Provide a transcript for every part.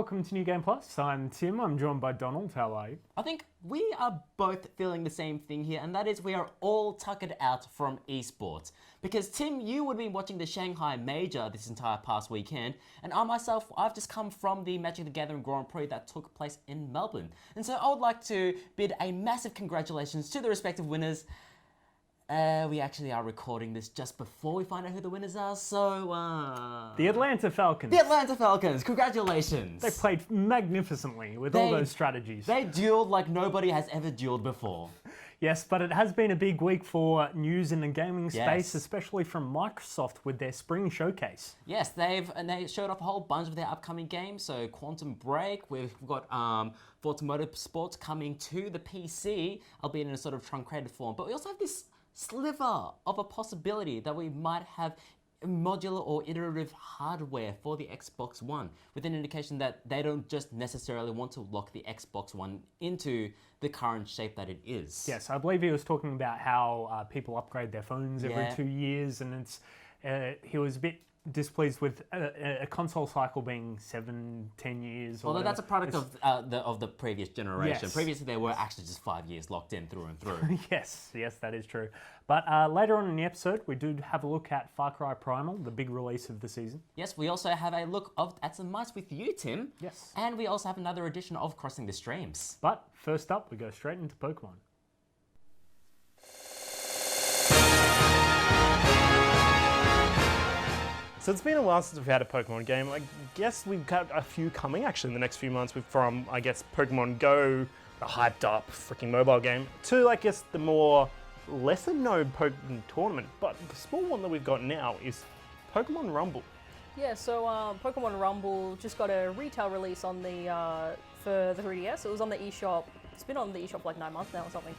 welcome to New Game Plus. I'm Tim, I'm joined by Donald. How are you? I think we are both feeling the same thing here, and that is we are all tuckered out from esports. Because Tim, you would have been watching the Shanghai Major this entire past weekend, and I myself, I've just come from the Magic the Gathering Grand Prix that took place in Melbourne. And so I would like to bid a massive congratulations to the respective winners. We actually are recording this just before we find out who the winners are, so The Atlanta Falcons. The Atlanta Falcons, congratulations! They played magnificently with all those strategies. They dueled like nobody has ever dueled before. Yes, but it has been a big week for news in the gaming space, Yes. especially from Microsoft with their spring showcase. Yes, they showed off a whole bunch of their upcoming games. So Quantum Break, we've got Forza Motorsports coming to the PC, albeit in a sort of truncated form. But we also have this sliver of a possibility that we might have modular or iterative hardware for the Xbox One, with an indication that they don't just necessarily want to lock the Xbox One into the current shape that it is. Yes, I believe he was talking about how people upgrade their phones every Yeah. 2 years, and he was a bit displeased with a console cycle being 7-10 years. Or Although whatever. that's a product of the previous generation. Yes. Previously, they were actually just 5 years locked in through and through. Yes, that is true. But later on in the episode, we do have a look at Far Cry Primal, the big release of the season. Yes, we also have a look at some mice with you, Tim. Yes. And we also have another edition of Crossing the Streams. But first up, we go straight into Pokemon. So it's been a while since we've had a Pokemon game. I guess we've got a few coming actually in the next few months from, I guess, Pokemon Go, the hyped up freaking mobile game, to, I guess, the more lesser known Pokemon tournament. But the small one that we've got now is Pokemon Rumble. Yeah, so Pokemon Rumble just got a retail release on the for the 3DS. It was on the eShop. It's been on the eShop for like 9 months now or something.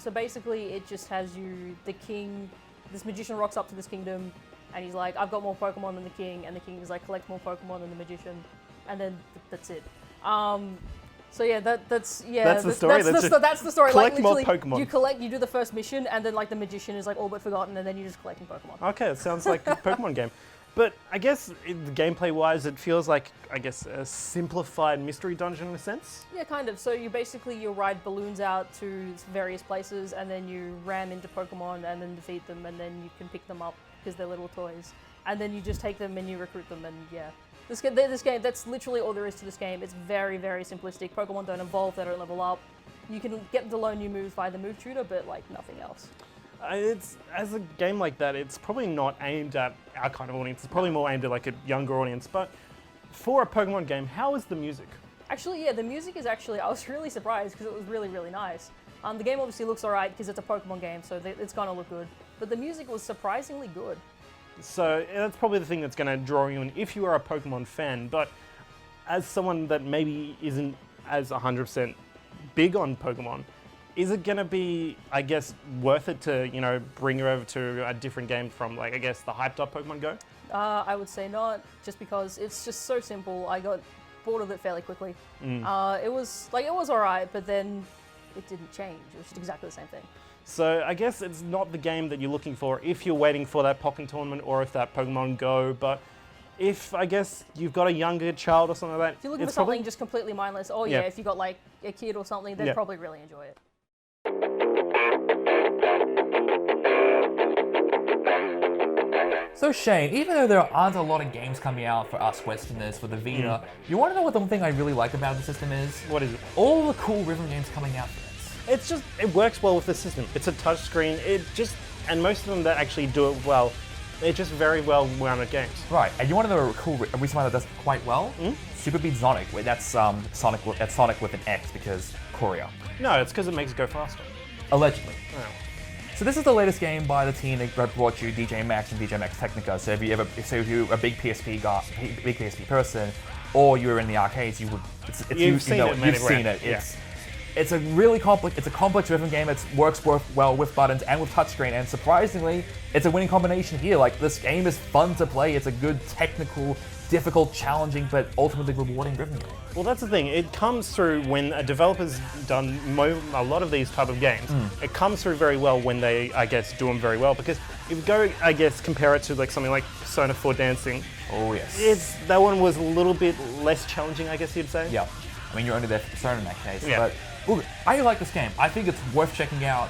So basically, it just has you, the king, this magician rocks up to this kingdom, and he's like, I've got more Pokemon than the king, and the king is like, collect more Pokemon than the magician, and then that's it. So yeah, that's the story. That's the story. Collect like more literally, Pokemon. you do the first mission, and then like the magician is like all but forgotten, and then you're just collecting Pokemon. Okay, it sounds like a Pokemon game. But I guess the gameplay-wise, it feels like, I guess, a simplified mystery dungeon in a sense. Yeah, kind of. So you ride balloons out to various places, and then you ram into Pokemon and then defeat them, and then you can pick them up because they're little toys. And then you just take them and you recruit them, and yeah. This game, that's literally all there is to this game. It's very, very simplistic. Pokemon don't evolve, they don't level up. You can get to learn new moves via the move tutor, but like nothing else. It's, as a game like that, it's probably not aimed at our kind of audience. It's probably more aimed at like a younger audience. But for a Pokemon game, how is the music? Actually, yeah, the music is actually, I was really surprised because it was really, really nice. The game obviously looks alright because it's a Pokemon game, so it's gonna look good. But the music was surprisingly good. So that's probably the thing that's going to draw you in if you are a Pokemon fan. But as someone that maybe isn't as 100% big on Pokemon, is it going to be, I guess, worth it to, bring you over to a different game from, like, I guess, the hyped up Pokemon Go? I would say not, just because it's just so simple. I got bored of it fairly quickly. It was alright, but then it didn't change. It was just exactly the same thing. So I guess it's not the game that you're looking for if you're waiting for that Pokken tournament or if that Pokemon Go, but if, I guess, you've got a younger child or something like that, if you're looking for something just completely mindless, if you got like a kid or something, they'd probably really enjoy it. So Shane, even though there aren't a lot of games coming out for us Westerners for the Vita, you want to know what the one thing I really like about the system is? What is it? All the cool rhythm games coming out for this. It works well with the system. It's a touchscreen. And most of them that actually do it well, they're just very well-rounded games. Right, and you want to know a cool reason why that does it quite well? Super Beat Sonic. That's Sonic with an X because Korea. No, it's because it makes it go faster. Allegedly. Oh. So this is the latest game by the team that brought you DJ Max and DJ Max Technica. So if you're a big PSP guy, big PSP person, or you're in the arcades, you've seen it. It's a really complex rhythm game. It works well with buttons and with touchscreen, and surprisingly, it's a winning combination here. Like, this game is fun to play. It's a good technical difficult, challenging, but ultimately rewarding driven game. Well, that's the thing. It comes through when a developer's done a lot of these type of games. It comes through very well when they, I guess, do them very well. Because if you go, I guess, compare it to like something like Persona 4 Dancing, Oh yes. that one was a little bit less challenging, I guess you'd say. Yeah. I mean, you're only there for Persona in that case. Yeah. But look, I like this game. I think it's worth checking out.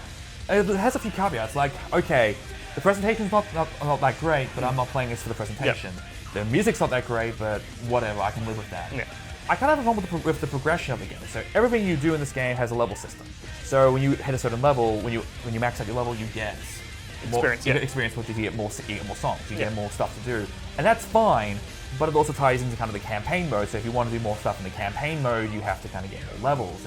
It has a few caveats. Like, okay, the presentation's not that great, but I'm not playing this for the presentation. The music's not that great, but whatever, I can live with that. Yeah. I kind of have a problem with the progression of the game. So everything you do in this game has a level system. So when you hit a certain level, when you max out your level, you get Experience, more, yeah. experience, which you get more songs, you get more stuff to do, and that's fine. But it also ties into kind of the campaign mode. So if you want to do more stuff in the campaign mode, you have to kind of get more levels.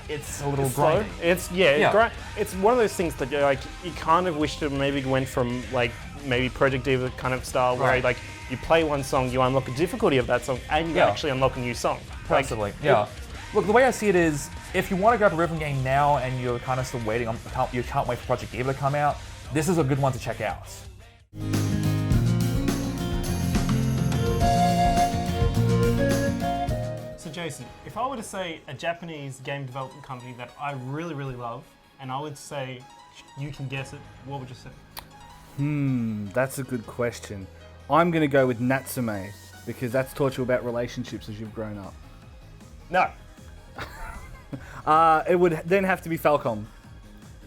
It's a little Slow. grindy. It's one of those things that like you kind of wish to maybe went from like maybe Project Diva kind of style where Right. like you play one song, you unlock the difficulty of that song, and you Yeah. actually unlock a new song. Like, Possibly, yeah. Look, the way I see it is, if you want to grab a rhythm game now and you're kind of still waiting on, you can't wait for Project Diva to come out, this is a good one to check out. So Jason, if I were to say a Japanese game development company that I really, really love, and I would say you can guess it, what would you say? That's a good question. I'm going to go with Natsume because that's taught you about relationships as you've grown up. No. It would then have to be Falcom.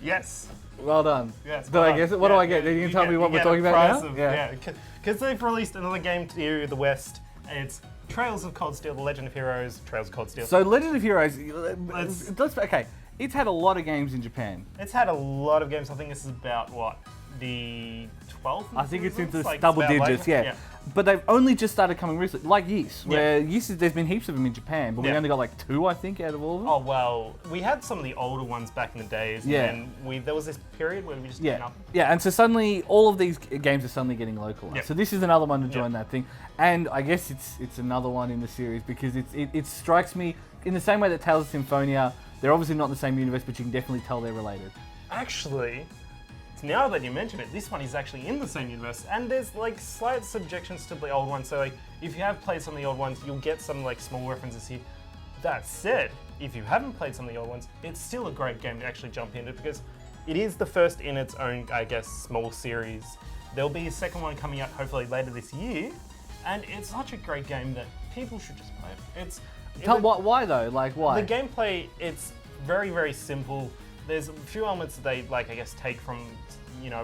Yes. Well done. Yes. Did I guess it? What do I get? You can tell me what we're talking about now? Yeah. Because they've released another game to the West. It's Trails of Cold Steel, The Legend of Heroes, Trails of Cold Steel. So Legend of Heroes, Let's- it's had a lot of games in Japan. It's had a lot of games. I think this is about, what, the 12th? I think it's into Like, double about digits, later? yeah. But they've only just started coming recently, like Ys, Yeah. where Ys, there's been heaps of them in Japan, but we Yeah. only got like 2, I think, out of all of them. Oh, well, we had some of the older ones back in the days. Yeah. And there was this period where we just came Yeah, up. yeah, and so suddenly all of these games are suddenly getting localized. Yeah. So this is another one to join Yeah. that thing, and I guess it's another one in the series because it strikes me in the same way that Tales of Symphonia. They're obviously not in the same universe, but you can definitely tell they're related. Actually, now that you mention it, this one is actually in the same universe, and there's like slight subjections to the old one. So like, if you have played some of the old ones, you'll get some like small references here. That said, if you haven't played some of the old ones, it's still a great game to actually jump into because it is the first in its own, I guess, small series. There'll be a second one coming out hopefully later this year, and it's such a great game that people should just play it. Why though? Like why? The gameplay, it's very, very simple. There's a few elements that they, like, I guess, take from,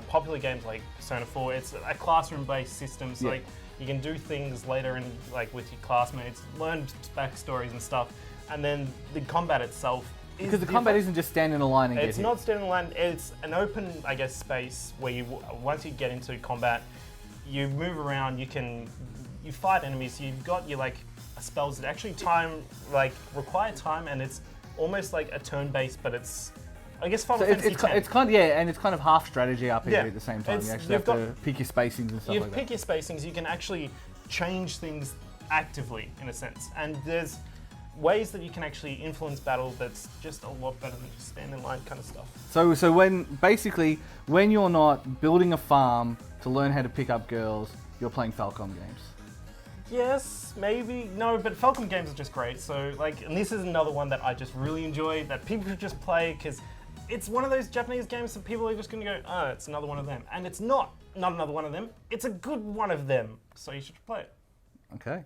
popular games like Persona 4. It's a classroom-based system, so like, you can do things later in, like, with your classmates, learn backstories and stuff, and then the combat itself is Because the combat isn't just stand in a line and get It's hit. not standing in line. It's an open, I guess, space where once you get into combat, you move around. You fight enemies. You've got your spells that actually require time, and it's almost like a turn-based, but it's, I guess, Final So Fantasy it's kind of and it's kind of half strategy RPG Yeah. at the same time. It's- You actually you've have to pick your spacings and stuff You like pick that. your spacings. You can actually change things actively, in a sense, and there's ways that you can actually influence battle that's just a lot better than just stand in line kind of stuff. So when you're not building a farm to learn how to pick up girls, you're playing Falcom games. Yes, maybe. No, but Falcom games are just great. So, and this is another one that I just really enjoy that people should just play because it's one of those Japanese games that people are just going to go, oh, it's another one of them. And it's not another one of them. It's a good one of them. So you should play it. Okay.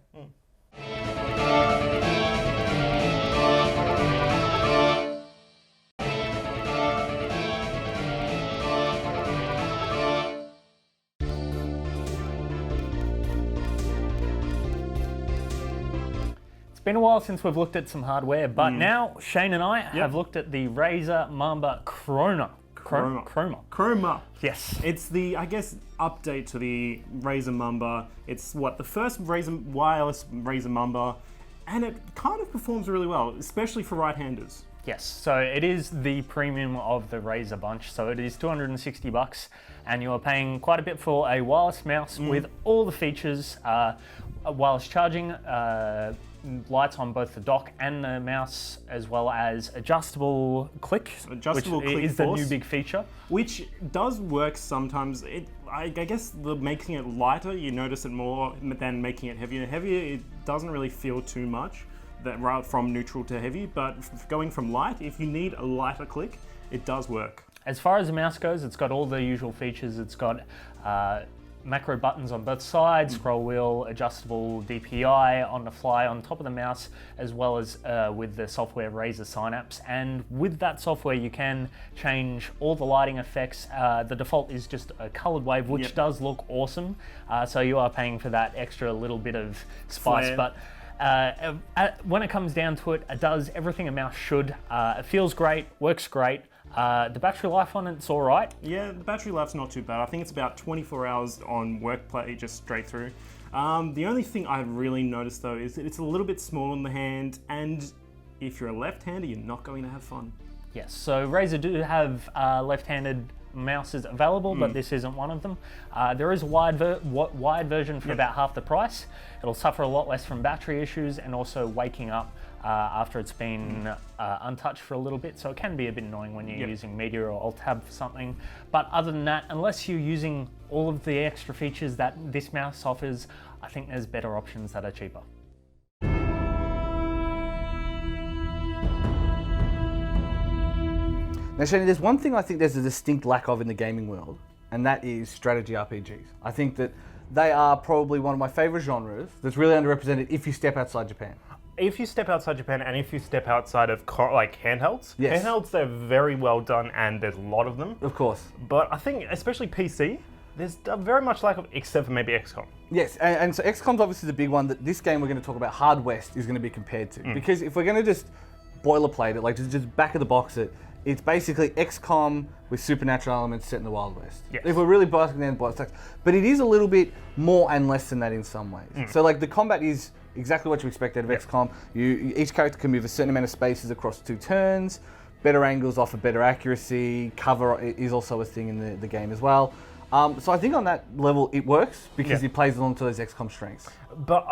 It's been a while since we've looked at some hardware, but now Shane and I have looked at the Razer Mamba Chroma. Chroma. Yes. It's the, I guess, update to the Razer Mamba. It's the first wireless Razer Mamba, and it kind of performs really well, especially for right-handers. Yes, so it is the premium of the Razer bunch. So it is $260, and you are paying quite a bit for a wireless mouse with all the features: wireless charging, lights on both the dock and the mouse, as well as adjustable click, Adjustable which click is the force. new big feature. Which does work sometimes. I guess making it lighter, you notice it more than making it heavier. Heavier, it doesn't really feel too much, that right from neutral to heavy, but going from light, if you need a lighter click, it does work. As far as the mouse goes, it's got all the usual features. It's got macro buttons on both sides, scroll wheel, adjustable DPI on the fly on top of the mouse, as well as with the software Razer Synapse. And with that software, you can change all the lighting effects. The default is just a colored wave, which does look awesome. So you are paying for that extra little bit of spice, Flair. but when it comes down to it, it does everything a mouse should. It feels great, works great. The battery life on it's all right. Yeah, the battery life's not too bad. I think it's about 24 hours on work play, just straight through. The only thing I've really noticed though is that it's a little bit small in the hand, and if you're a left-hander, you're not going to have fun. Yes, so Razer do have left-handed mouses available, but this isn't one of them. There is a wired version for about half the price. It'll suffer a lot less from battery issues and also waking up after it's been untouched for a little bit, so it can be a bit annoying when you're using Media or Alt-Tab for something. But other than that, unless you're using all of the extra features that this mouse offers, I think there's better options that are cheaper. Now, Shani, there's one thing I think there's a distinct lack of in the gaming world, and that is strategy RPGs. I think that they are probably one of my favorite genres that's really underrepresented if you step outside Japan. If you step outside Japan and if you step outside of like handhelds, Yes. handhelds, they're very well done and there's a lot of them. Of course. But I think, especially PC, there's a very much lack of, except for maybe XCOM. Yes, and so XCOM's obviously the big one that this game we're going to talk about, Hard West, is going to be compared to. Because if we're going to just boilerplate it, like just back of the box it, it's basically XCOM with supernatural elements set in the Wild West. Yes. If we're really busting down the box, but it is a little bit more and less than that in some ways. So like the combat is exactly what you expect out of XCOM. Each character can move a certain amount of spaces across 2 turns. Better angles offer better accuracy. Cover is also a thing in the game as well. So I think on that level it works because it plays along to those XCOM strengths. But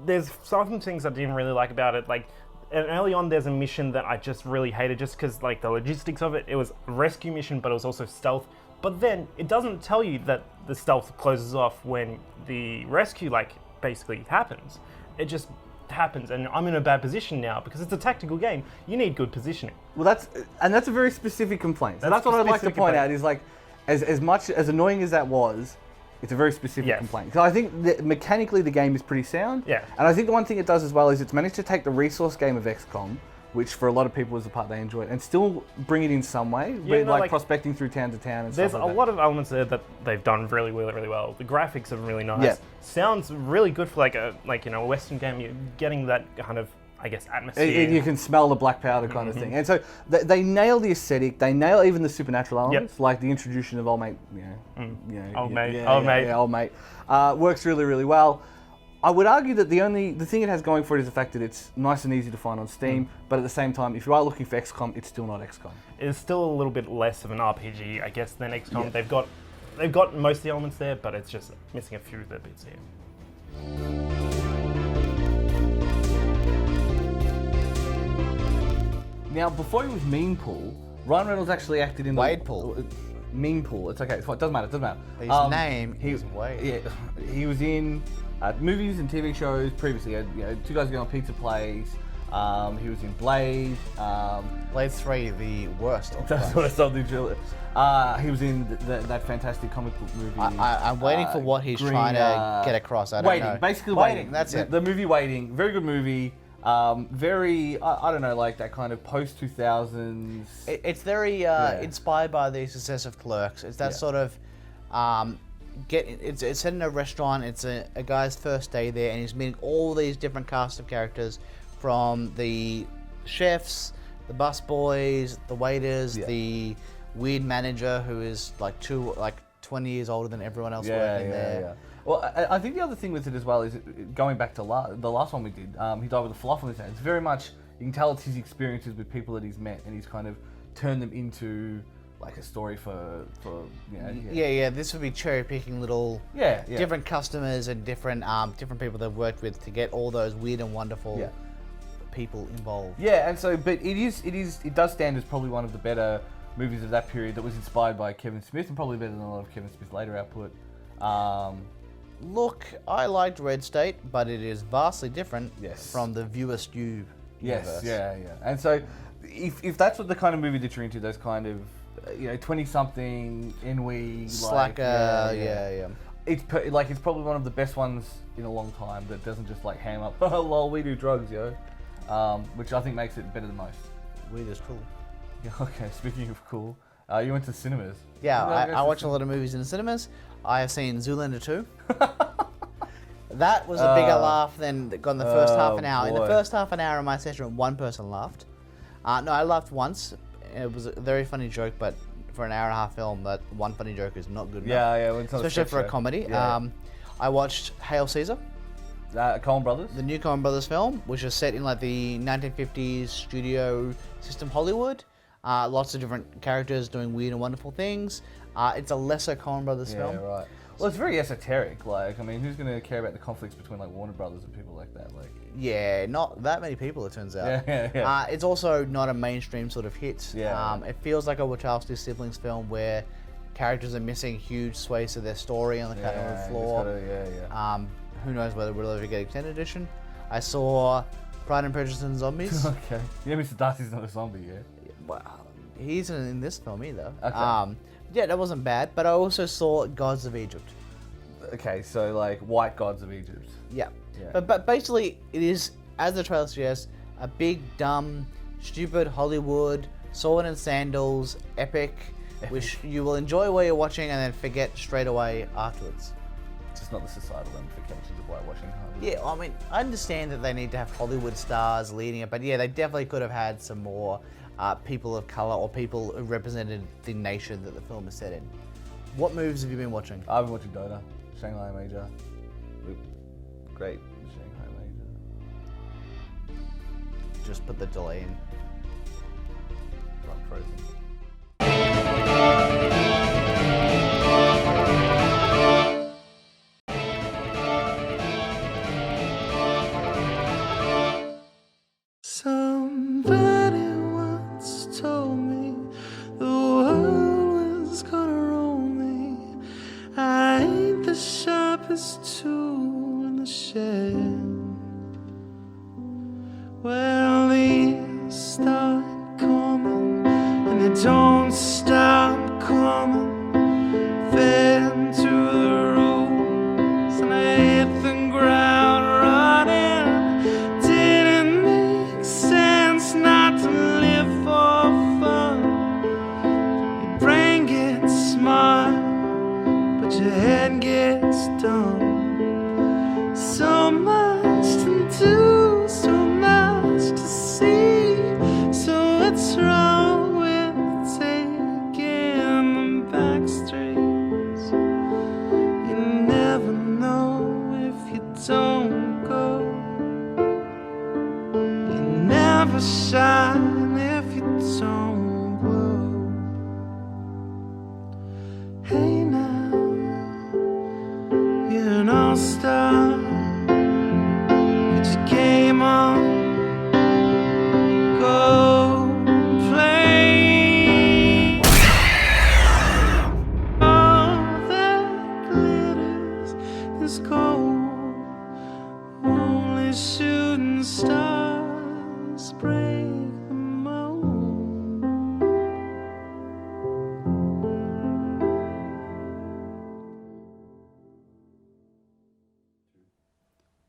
there's some things I didn't really like about it. Like, and early on, there's a mission that I just really hated, just because like the logistics of it. It was a rescue mission, but it was also stealth. But then it doesn't tell you that the stealth closes off when the rescue basically happens. It just happens, and I'm in a bad position now because it's a tactical game. You need good positioning. Well, that's a very specific complaint. So that's what I'd like to specific point complaint. out is like, as much as annoying as that was, it's a very specific complaint. So I think that mechanically the game is pretty sound. Yeah. And I think the one thing it does as well is it's managed to take the resource game of XCOM, which for a lot of people is the part they enjoyed, and still bring it in some way, like prospecting through town to town and There's stuff a like lot of elements there that they've done really well. The graphics are really nice. Yeah. Sounds really good for a Western game. You're getting that kind of, I guess, atmosphere. You can smell the black powder kind of thing. And so they nail the aesthetic, they nail even the supernatural elements, like the introduction of Old Mate, Old Mate. Old Mate. Works really, really well. I would argue that the thing it has going for it is the fact that it's nice and easy to find on Steam, but at the same time, if you are looking for XCOM, it's still not XCOM. It's still a little bit less of an RPG, I guess, than XCOM. Yeah. They've got most of the elements there, but it's just missing a few of the bits here. Now, before he was Mean Pool, Ryan Reynolds actually acted in Wade Pool. Mean Pool. It's okay. It doesn't matter. His name is Wade. Yeah, he was in movies and TV shows previously. He had, 2 Guys Go on Pizza Place. He was in Blade. Blade 3, the worst of That's them. what I started to drill it. He was in that fantastic comic book movie. I'm waiting for what he's trying to get across. I don't Waiting, know. basically Waiting. That's it. The movie Waiting, very good movie. Very, I don't know, like that kind of post 2000s. It's very inspired by the success of Clerks. It's that sort of it's set in a restaurant. It's a guy's first day there, and he's meeting all these different cast of characters, from the chefs, the busboys, the waiters, the weird manager who is like 20 years older than everyone else working there. Well, I think the other thing with it as well is going back to the last one we did. He died with a fluff on his hand. It's very much, you can tell it's his experiences with people that he's met, and he's kind of turned them into like a story for Yeah. This would be cherry picking little yeah. different customers and different people they've worked with to get all those weird and wonderful people involved. Yeah, and so, but it does stand as probably one of the better movies of that period that was inspired by Kevin Smith, and probably better than a lot of Kevin Smith's later output. Look, I liked Red State, but it is vastly different from the Viewer Stew universe. Yeah. And so, if that's what the kind of movie that you're into, those kind of 20-something ennui Slacker, yeah. It's it's probably one of the best ones in a long time that doesn't just like ham up, oh lol, we do drugs, yo. Which I think makes it better than most. Weird is cool. Yeah, okay, speaking of cool, you went to cinemas. Yeah, I watch a lot of movies in the cinemas. I have seen Zoolander 2. That was a bigger laugh than got in the first half an hour. Boy. In the first half an hour of my session, one person laughed. No, I laughed once. It was a very funny joke, but for an hour and a half film, that one funny joke is not good enough. Yeah, when it's not especially for a comedy. Yeah. I watched Hail Caesar, Coen Brothers. the new Coen Brothers film, which is set in like the 1950s studio system Hollywood. Lots of different characters doing weird and wonderful things. It's a lesser Coen Brothers film. Yeah, right. Well, it's very esoteric. Like, I mean, who's going to care about the conflicts between like Warner Brothers and people like that? Like, Yeah, not that many people, it turns out. Yeah. It's also not a mainstream sort of hit. Yeah. It feels like a Wachowski siblings film where characters are missing huge swathes of their story on the cutting room floor. Who knows whether we'll ever get extended edition. I saw Pride and Prejudice and Zombies. Okay. Yeah, Mr. Darcy's not a zombie, yeah? Well, he isn't in this film either. Okay. Yeah, that wasn't bad, but I also saw Gods of Egypt. Okay, so like white gods of Egypt. Yeah. Yeah. But basically, it is, as the trailer suggests, a big, dumb, stupid Hollywood, sword and sandals, epic, which you will enjoy while you're watching and then forget straight away afterwards. Just not the societal ramifications of whitewashing. Yeah, I mean, I understand that they need to have Hollywood stars leading it, but yeah, they definitely could have had some more people of color or people who represented the nation that the film is set in. What movies have you been watching? I've been watching Dota, Shanghai Major. Great Shanghai Major. Just put the delay in. I'm frozen. Somebody once told me the world was gonna roll me. I ain't the sharpest tool in the shed. Well, these start coming and they don't stop coming. Fed into the rules and I hit the ground running. Didn't make sense not to live for fun. Your brain gets smart, but your head gets dumb. So much to do, so much to see. So what's wrong with taking the back streets? You never know if you don't go. You never shine if you don't glow. Hey now, you're an all-star. Get your game on, go play. All that glitters is gold. Only shooting stars break the mold.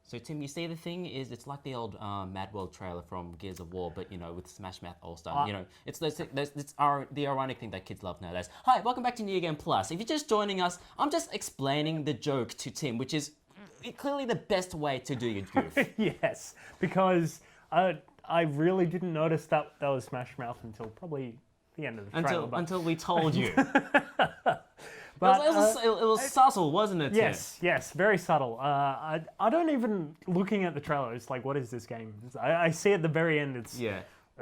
So Tim, you see, the thing is, it's like the old Mad World trailer from Gears of War, but with Smash Mouth All Star. It's the ironic thing that kids love nowadays. Hi, welcome back to New Game Plus. If you're just joining us, I'm just explaining the joke to Tim, which is clearly the best way to do your goof. Yes, because I really didn't notice that was Smash Mouth until probably the end of the trailer. Until we told you. But, it was subtle, wasn't it, Tim? Yes, very subtle. I don't even, looking at the trailer, it's like, what is this game? I see at the very end, it's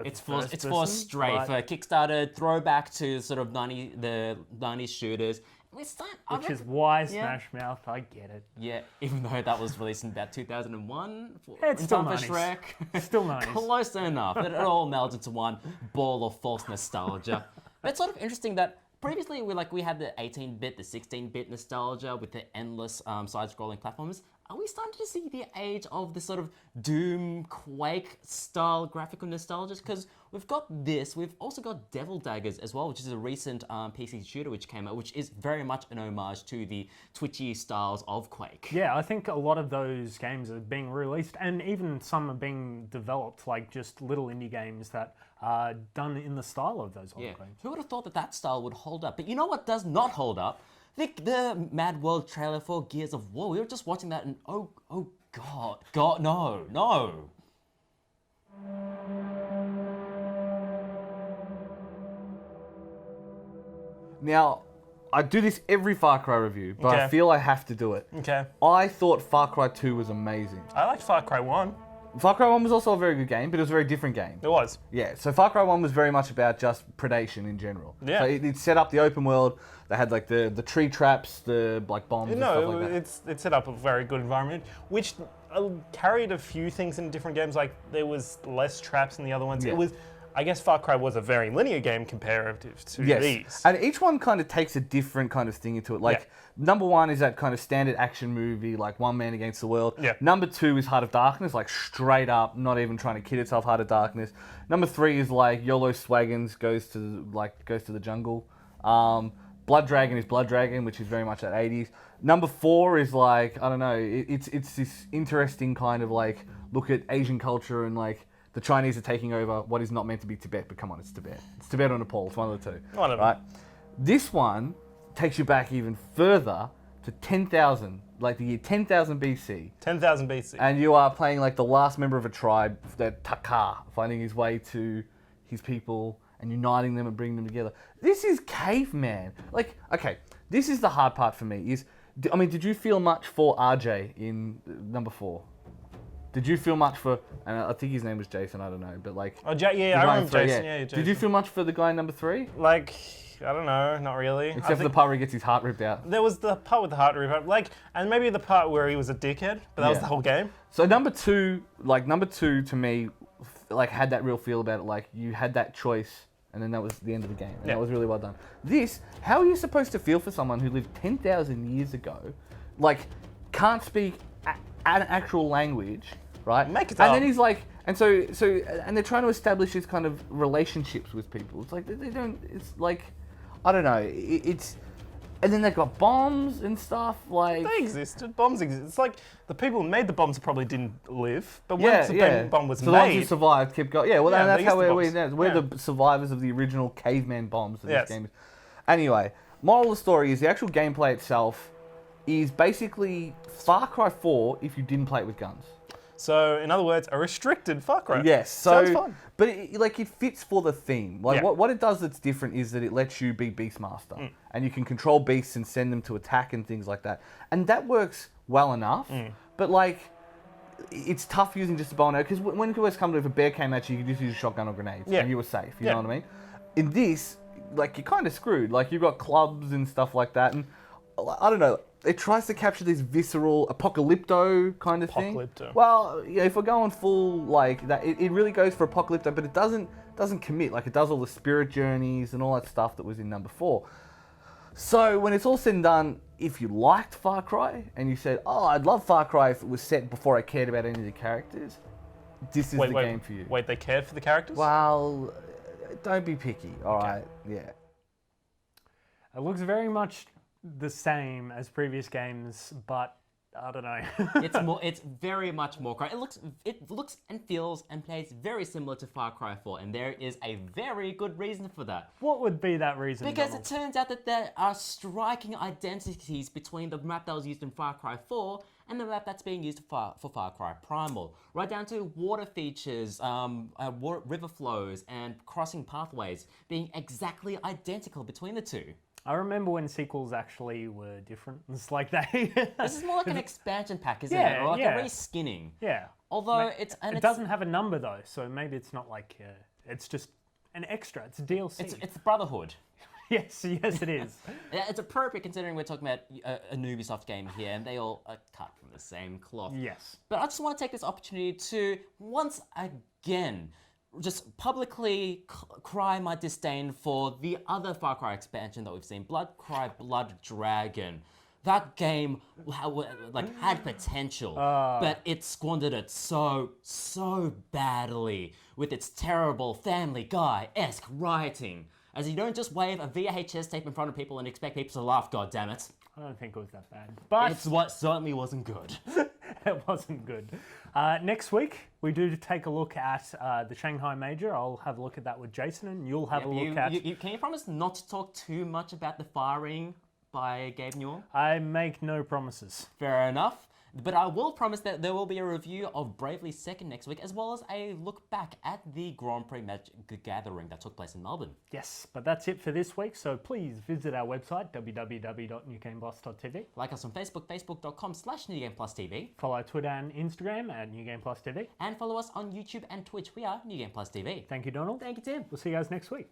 It's for person, Strafe, but- a Kickstarter throwback to sort of the 90s shooters. Which is why Smash Mouth, I get it. Yeah, even though that was released in about 2001. It's in still time for 90s. Shrek. Still 90s. Close enough. It all melds into one ball of false nostalgia. But it's sort of interesting that previously we had the 18-bit, the 16-bit nostalgia with the endless side-scrolling platforms. Are we starting to see the age of the sort of Doom, Quake style graphical nostalgia? Because we've got this, we've also got Devil Daggers as well, which is a recent PC shooter which came out, which is very much an homage to the twitchy styles of Quake. Yeah, I think a lot of those games are being released, and even some are being developed, like just little indie games that are done in the style of those old games. Who would have thought that that style would hold up? But you know what does not hold up? The Mad World trailer for Gears of War. We were just watching that and oh God, no. Now, I do this every Far Cry review, but I Okay. feel I have to do it. Okay. I thought Far Cry 2 was amazing. I liked Far Cry 1. Far Cry 1 was also a very good game, but it was a very different game. It was. Yeah, so Far Cry 1 was very much about just predation in general. Yeah. So it set up the open world. They had like the tree traps, the like bombs and stuff like that. it set up a very good environment, which carried a few things in different games. Like there was less traps in the other ones. Yeah. It was, I guess, Far Cry was a very linear game comparative to Yes, these. and each one kind of takes a different kind of thing into it. Like number one is that kind of standard action movie, like one man against the world. Yeah. Number two is Heart of Darkness, like straight up, not even trying to kid itself. Heart of Darkness. Number three is like YOLO Swaggins goes to the jungle. Blood Dragon is Blood Dragon, which is very much that 80s. Number four is like, I don't know, it's this interesting kind of like look at Asian culture and like the Chinese are taking over what is not meant to be Tibet, but come on, it's Tibet. It's Tibet or Nepal, it's one of the two. One of them. Right? This one takes you back even further to 10,000, like the year 10,000 BC. 10,000 BC. And you are playing like the last member of a tribe, that Taka, finding his way to his people and uniting them and bringing them together. This is caveman. Like, okay, this is the hard part for me. Did you feel much for RJ in number 4? Did you feel much for, and I think his name was Jason, I don't know, but like... Oh, yeah, the I guy in remember 3, Jason. Yeah, Jason. Did you feel much for the guy in number 3? Like, I don't know, not really. Except for the part where he gets his heart ripped out. There was the part with the heart rip, like, and maybe the part where he was a dickhead, but that was Yeah. the whole game. So number two to me, like had that real feel about it. Like you had that choice, and then that was the end of the game, and that was really well done. This, how are you supposed to feel for someone who lived 10,000 years ago, like can't speak an actual language, right? Make it and up. then he's like, and they're trying to establish these kind of relationships with people. It's like they don't. It's like, I don't know. It's. And then they've got bombs and stuff, like... They existed. Bombs existed. It's like the people who made the bombs probably didn't live, but once the bomb was so the ones who made... survived kept going. Yeah, well, Yeah, that's they how used the we're bombs. the survivors of the original caveman bombs that Yes. this game is. Anyway, moral of the story is the actual gameplay itself is basically Far Cry 4 if you didn't play it with guns. So, in other words, a restricted Far Cry. Yes, Sounds fun. but it fits for the theme. Like Yeah. what it does that's different is that it lets you be Beastmaster, and you can control beasts and send them to attack and things like that, and that works well enough. But like, it's tough using just a bow and arrow because when it was come to if a bear came at you, you could just use a shotgun or grenades, Yeah. and you were safe. You Yeah. know what I mean? In this, like you're kind of screwed. Like you've got clubs and stuff like that, and I don't know. It tries to capture this visceral apocalypto kind of thing. Apocalypto. Well, yeah, if we're going full like that, it really goes for apocalypto, but it doesn't commit. Like it does all the spirit journeys and all that stuff that was in number 4. So when it's all said and done, if you liked Far Cry and you said, "Oh, I'd love Far Cry if it was set before I cared about any of the characters," this is the game for you. Wait, they cared for the characters? Well, don't be picky. All right, yeah. It looks very much the same as previous games, but I don't know. It's very much more Cry. It looks and feels and plays very similar to Far Cry 4, and there is a very good reason for that. What would be that reason? Because Donald? it turns out that there are striking identities between the map that was used in Far Cry 4 and the map that's being used for Far Cry Primal. Right down to water features, river flows, and crossing pathways being exactly identical between the two. I remember when sequels actually were different. It's like they. This is more like an expansion pack, isn't it? Yeah, Or like yeah. a reskinning. Yeah. Although it it's doesn't have a number though, so maybe it's not like It's just an extra. It's a DLC. It's the Brotherhood. Yes, it is. Yeah, it's appropriate considering we're talking about an Ubisoft game here, and they all are cut from the same cloth. Yes. But I just want to take this opportunity to once again just publicly cry my disdain for the other Far Cry expansion that we've seen, Blood Cry Blood Dragon. That game had potential, but it squandered it so badly with its terrible Family Guy-esque writing. As you don't just wave a VHS tape in front of people and expect people to laugh, goddammit. I don't think it was that bad. But It's what certainly wasn't good. it wasn't good. Next week, we do take a look at the Shanghai Major. I'll have a look at that with Jason, and you'll have a look at... Can you promise not to talk too much about the firing by Gabe Newell? I make no promises. Fair enough. But I will promise that there will be a review of Bravely Second next week, as well as a look back at the Grand Prix Magic Gathering that took place in Melbourne. Yes, but that's it for this week, so please visit our website, www.newgameplus.tv. Like us on Facebook, facebook.com/NewGamePlusTV. Follow Twitter and Instagram at NewGamePlusTV. And follow us on YouTube and Twitch. We are New Game Plus TV. Thank you, Donald. Thank you, Tim. We'll see you guys next week.